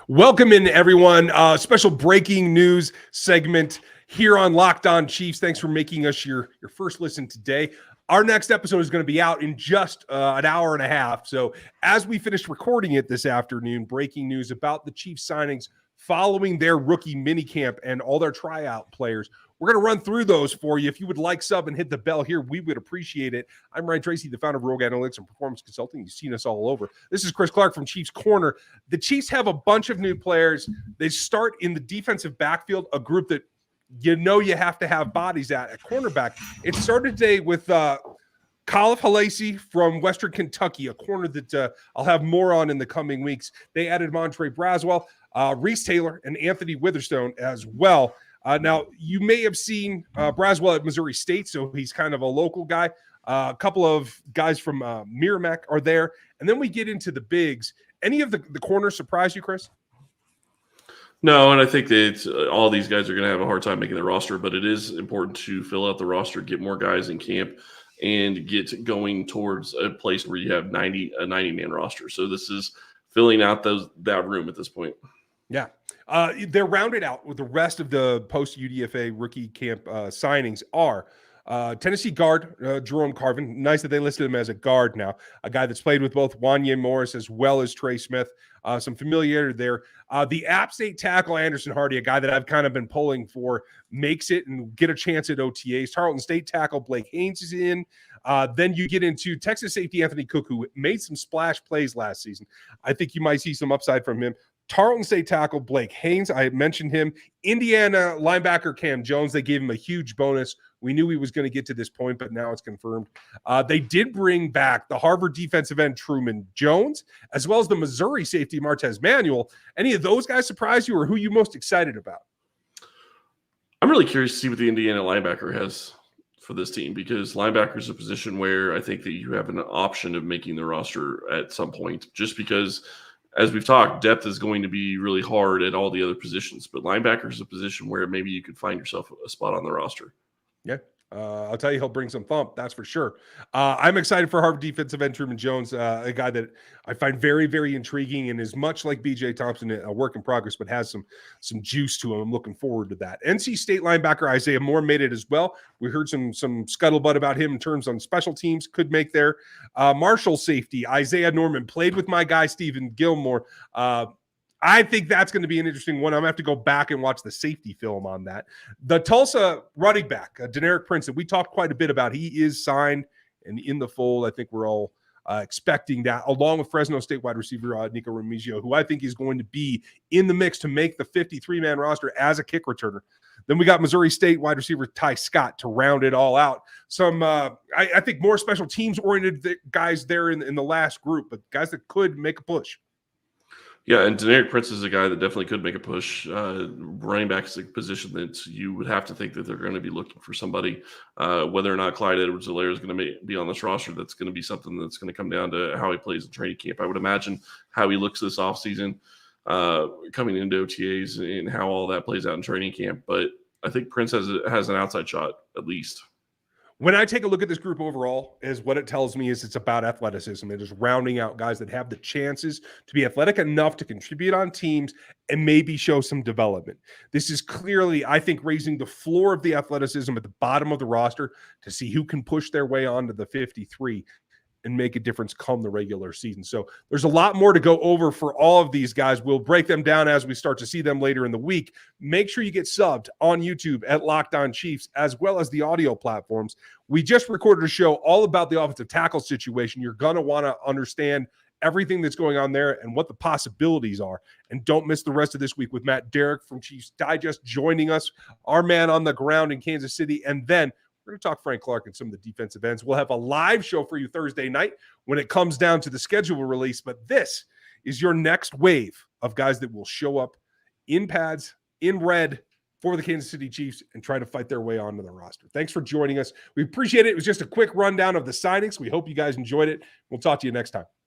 Welcome in, everyone. Special breaking news segment here on Locked On Chiefs. Thanks for making us your first listen today. Our next episode is going to be out in just an hour and a half. So as we finish recording it this afternoon, breaking news about the Chiefs signings following their rookie minicamp and all their tryout players. We're going to run through those for you. If you would like sub and hit the bell here, we would appreciate it. I'm Ryan Tracy, the founder of Rogue Analytics and Performance Consulting. You've seen us all over. This is Chris Clark from Chiefs Corner. The Chiefs have a bunch of new players. They start in the defensive backfield, a group that you have to have bodies at cornerback. It started today with Khalif Halasi from Western Kentucky, a corner that I'll have more on in the coming weeks. They added Montre Braswell, Reese Taylor, and Anthony Witherstone as well. Now, you may have seen Braswell at Missouri State, so he's kind of a local guy. A couple of guys from Merrimack are there. And then we get into the bigs. Any of the corners surprise you, Chris? No, and I think that all these guys are going to have a hard time making the roster, but it is important to fill out the roster, get more guys in camp, and get going towards a place where you have a 90-man roster. So this is filling out that room at this point. Yeah. They're rounded out with the rest of the post-UDFA rookie camp signings are Tennessee guard Jerome Carvin. Nice that they listed him as a guard now. A guy that's played with both Wanye Morris as well as Trey Smith. Some familiarity there. The App State tackle Anderson Hardy, a guy that I've kind of been pulling for, makes it and get a chance at OTAs. Tarleton State tackle Blake Haynes is in. Then you get into Texas safety Anthony Cook, who made some splash plays last season. I think you might see some upside from him. Tarleton State tackle Blake Haynes, I mentioned him. Indiana linebacker Cam Jones, they gave him a huge bonus. We knew he was going to get to this point, but now it's confirmed. They did bring back the Harvard defensive end Truman Jones, as well as the Missouri safety Martez Manuel. Any of those guys surprise you, or who are you most excited about? I'm really curious to see what the Indiana linebacker has for this team, because linebacker is a position where I think that you have an option of making the roster at some point, just because – as we've talked, depth is going to be really hard at all the other positions, but linebacker is a position where maybe you could find yourself a spot on the roster. Yeah. I'll tell you, he'll bring some thump. That's for sure. I'm excited for Harvard defensive end Truman Jones, a guy that I find very, very intriguing and is much like BJ Thompson, a work in progress, but has some juice to him. I'm looking forward to that. NC State linebacker Isaiah Moore made it as well. We heard some scuttlebutt about him in terms on special teams, could make there. Marshall safety Isaiah Norman played with my guy Stephen Gilmore. I think that's going to be an interesting one. I'm going to have to go back and watch the safety film on that. The Tulsa running back, Deneric Prince, that we talked quite a bit about. He is signed and in the fold. I think we're all expecting that, along with Fresno State wide receiver Nico Remigio, who I think is going to be in the mix to make the 53-man roster as a kick returner. Then we got Missouri State wide receiver Ty Scott to round it all out. Some, I think, more special teams-oriented guys there in the last group, but guys that could make a push. Yeah, and Deneric Prince is a guy that definitely could make a push. Running back is a position that you would have to think that they're going to be looking for somebody. Whether or not Clyde Edwards-Helaire is going to be on this roster, that's going to be something that's going to come down to how he plays in training camp. I would imagine how he looks this offseason, coming into OTAs, and how all that plays out in training camp. But I think Prince has an outside shot, at least. When I take a look at this group overall, is what it tells me is it's about athleticism. It is rounding out guys that have the chances to be athletic enough to contribute on teams and maybe show some development. This is clearly, I think, raising the floor of the athleticism at the bottom of the roster to see who can push their way onto the 53 and make a difference come the regular season. So there's a lot more to go over for all of these guys. We'll break them down as we start to see them later in the week. Make sure you get subbed on YouTube at Locked On Chiefs, as well as the audio platforms. We just recorded a show all about the offensive tackle situation. You're going to want to understand everything that's going on there and what the possibilities are. And don't miss the rest of this week with Matt Derrick from Chiefs Digest joining us, our man on the ground in Kansas City. And then we're going to talk Frank Clark and some of the defensive ends. We'll have a live show for you Thursday night when it comes down to the schedule release. But this is your next wave of guys that will show up in pads, in red, for the Kansas City Chiefs and try to fight their way onto the roster. Thanks for joining us. We appreciate it. It was just a quick rundown of the signings. We hope you guys enjoyed it. We'll talk to you next time.